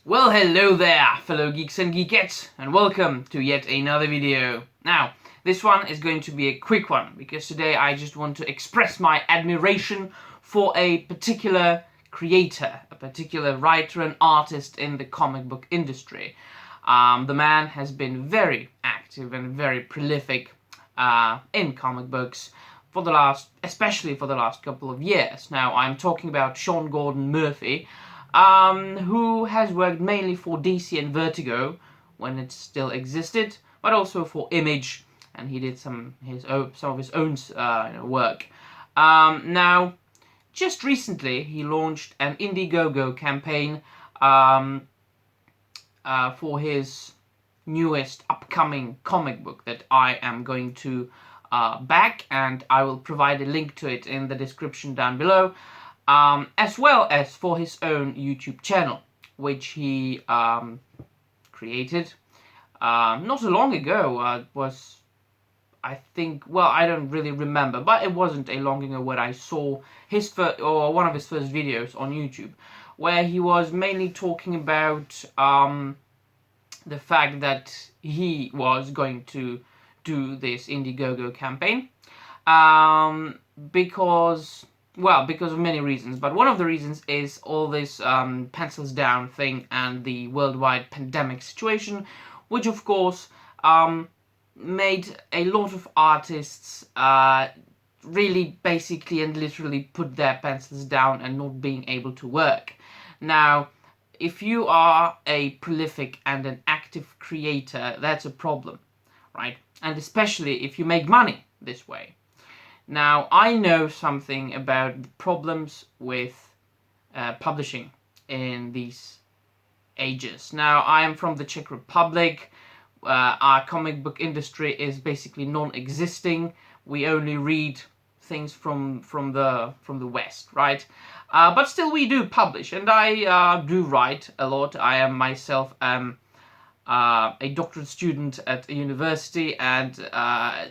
Well, hello there, fellow geeks and geekettes, and welcome to yet another video. Now, this one is going to be a quick one, because today I just want to express my admiration for a particular creator, a particular writer and artist in the comic book industry. The man has been very active and very prolific in comic books especially for the last couple of years. Now, I'm talking about Sean Gordon Murphy, who has worked mainly for DC and Vertigo when it still existed, but also for Image, and he did some of his own work. Now, just recently, he launched an Indiegogo campaign for his newest upcoming comic book that I am going to back, and I will provide a link to it in the description down below, as well as for his own YouTube channel, which he created not so long ago. It was, I think, well, I don't really remember, but it wasn't a long ago when I saw one of his first videos on YouTube, where he was mainly talking about the fact that he was going to do this Indiegogo campaign because of many reasons, but one of the reasons is all this pencils down thing and the worldwide pandemic situation, which of course made a lot of artists really basically and literally put their pencils down and not being able to work. Now, if you are a prolific and an active creator, that's a problem, right? And especially if you make money this way. Now, I know something about the problems with publishing in these ages. Now, I am from the Czech Republic. Our comic book industry is basically non-existing. We only read things from the West, right? But still, we do publish, and I do write a lot. I am myself a doctorate student at a university, and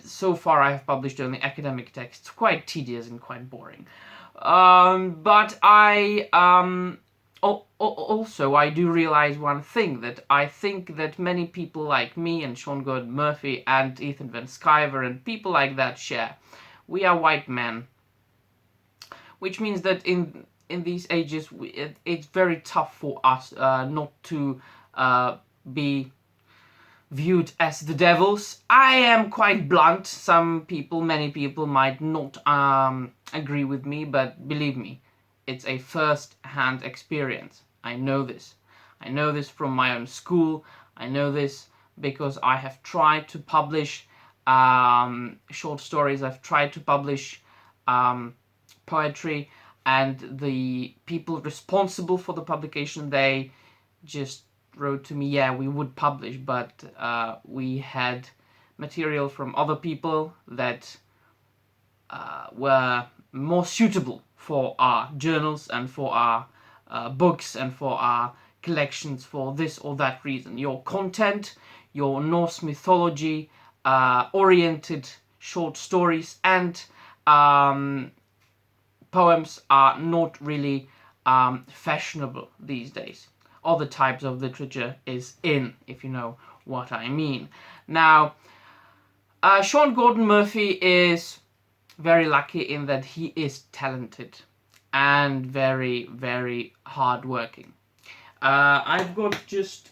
so far I have published only academic texts, quite tedious and quite boring. But I also I do realize one thing, that I think that many people like me and Sean Gordon Murphy and Ethan Van Sciver and people like that share. We are white men, which means that in these ages it's very tough for us not to be viewed as the devils. I am quite blunt. Many people might not agree with me, but believe me, it's a first-hand experience. I know this. I know this from my own school. I know this because I have tried to publish short stories. I've tried to publish poetry, and the people responsible for the publication, they just wrote to me, yeah, we would publish, but we had material from other people that were more suitable for our journals and for our books and for our collections for this or that reason. Your content, your Norse mythology oriented short stories and poems are not really fashionable these days. Other types of literature is in, if you know what I mean. Now, Sean Gordon Murphy is very lucky in that he is talented and very, very hardworking. I've got just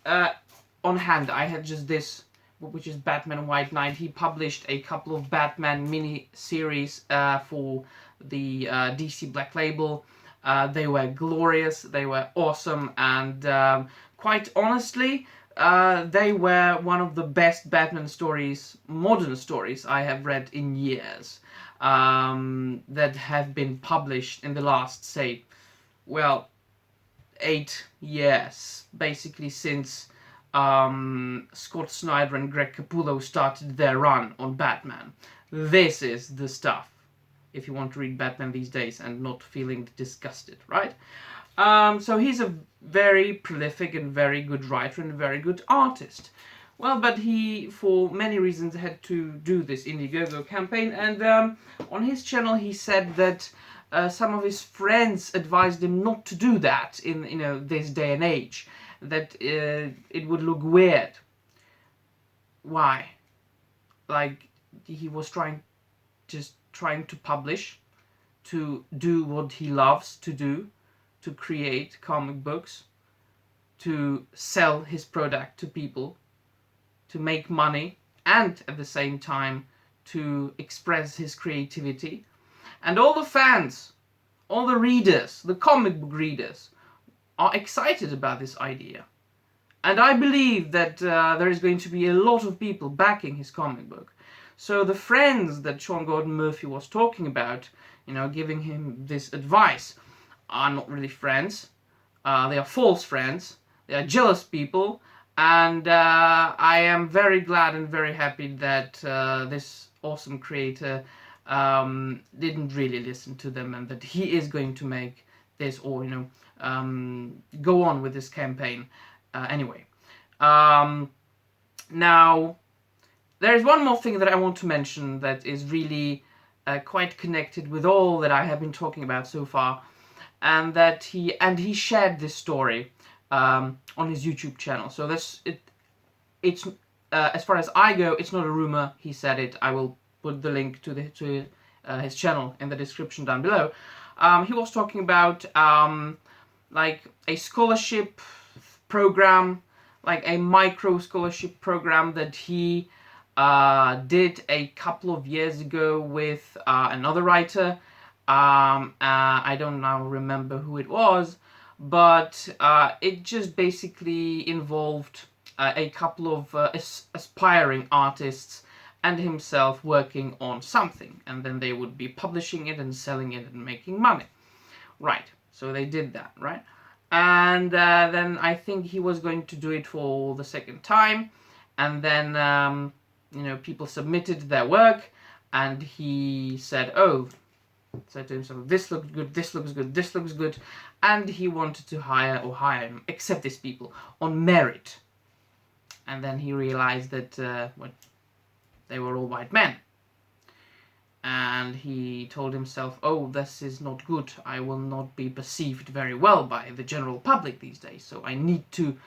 on hand, I had just this, which is Batman White Knight. He published a couple of Batman mini-series for the DC Black Label. They were glorious, they were awesome, and quite honestly, they were one of the best Batman stories, modern stories, I have read in years, that have been published in the last, say, well, 8 years, basically since Scott Snyder and Greg Capullo started their run on Batman. This is the stuff if you want to read Batman these days and not feeling disgusted, right? So he's a very prolific and very good writer and a very good artist. Well, but he, for many reasons, had to do this Indiegogo campaign, and on his channel he said that some of his friends advised him not to do that in this day and age, that it would look weird. Why? Like, he was just trying to publish, to do what he loves to do, to create comic books, to sell his product to people, to make money, and at the same time to express his creativity. And all the fans, all the readers, the comic book readers, are excited about this idea. And I believe that there is going to be a lot of people backing his comic book. So the friends that Sean Gordon Murphy was talking about, giving him this advice, are not really friends. They are false friends. They are jealous people. And I am very glad and very happy that this awesome creator didn't really listen to them, and that he is going to make this, or go on with this campaign anyway. Now, there is one more thing that I want to mention that is really quite connected with all that I have been talking about so far, and that he shared this story on his YouTube channel. So it's as far as I go, it's not a rumor. He said it. I will put the link to his channel in the description down below. He was talking about like a scholarship program, like a micro scholarship program that he did a couple of years ago with another writer. I don't now remember who it was, but it just basically involved a couple of aspiring artists and himself working on something, and then they would be publishing it and selling it and making money. Right, so they did that, right? And then I think he was going to do it for the second time, and then people submitted their work, and he said to himself, this looks good, this looks good, this looks good, and he wanted to accept these people on merit. And then he realized that they were all white men, and he told himself, this is not good. I will not be perceived very well by the general public these days, so I need to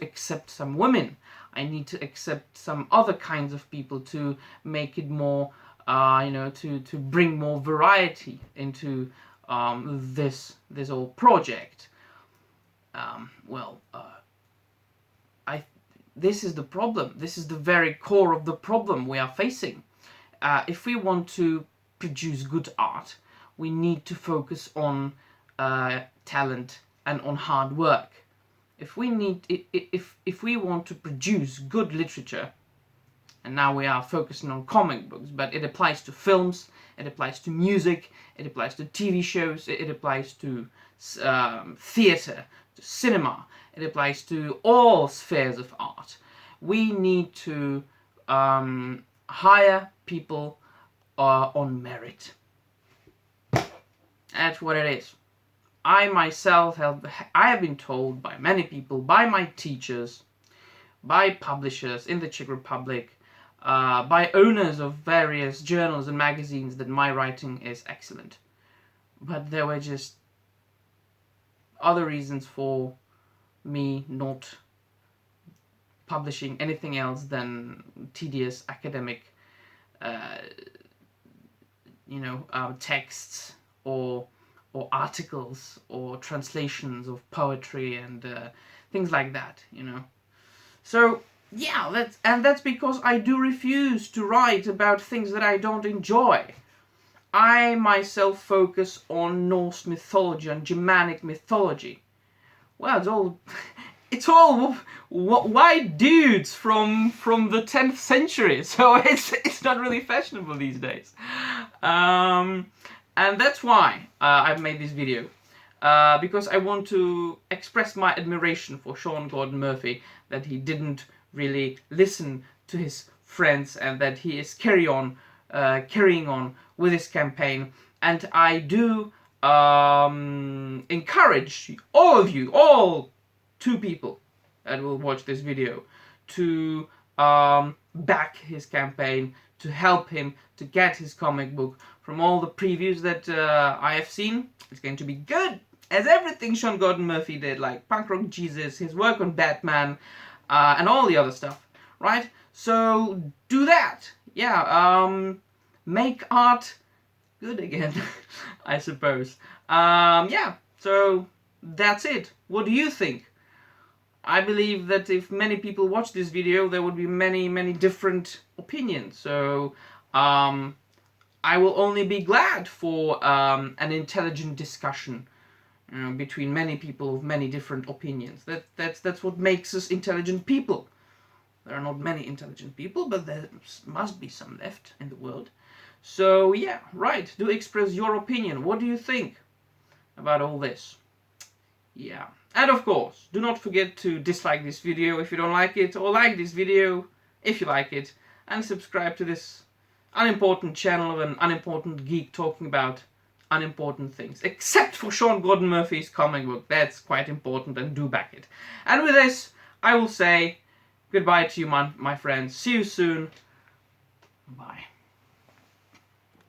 accept some women. I need to accept some other kinds of people to make it more to bring more variety into this whole project. This is the problem. This is the very core of the problem we are facing. If we want to produce good art, we need to focus on talent and on hard work. If we want to produce good literature, and now we are focusing on comic books, but it applies to films, it applies to music, it applies to TV shows, it applies to theatre, to cinema, it applies to all spheres of art. We need to hire people on merit. That's what it is. I myself have been told by many people, by my teachers, by publishers in the Czech Republic, by owners of various journals and magazines, that my writing is excellent. But there were just other reasons for me not publishing anything else than tedious academic texts or articles or translations of poetry and things like that, So yeah, that's because I do refuse to write about things that I don't enjoy. I myself focus on Norse mythology and Germanic mythology. Well, it's all white dudes from the 10th century, so it's not really fashionable these days. And that's why I've made this video, because I want to express my admiration for Sean Gordon Murphy, that he didn't really listen to his friends, and that he is carrying on with his campaign. And I do encourage all of you, all 2 people that will watch this video, to back his campaign, to help him to get his comic book. From all the previews that I have seen, it's going to be good. as everything Sean Gordon Murphy did, like Punk Rock Jesus, his work on Batman, and all the other stuff, right? So do that. Yeah, make art good again, I suppose. Yeah, so that's it. What do you think? I believe that if many people watch this video, there would be many different opinions. So I will only be glad for an intelligent discussion between many people of many different opinions. That's what makes us intelligent people. There are not many intelligent people, but there must be some left in the world. So yeah, right, do express your opinion. What do you think about all this? Yeah, and of course, do not forget to dislike this video if you don't like it, or like this video if you like it, and subscribe to this unimportant channel of an unimportant geek talking about unimportant things. Except for Sean Gordon Murphy's comic book, that's quite important, and do back it. And with this, I will say goodbye to you, my friends. See you soon. Bye.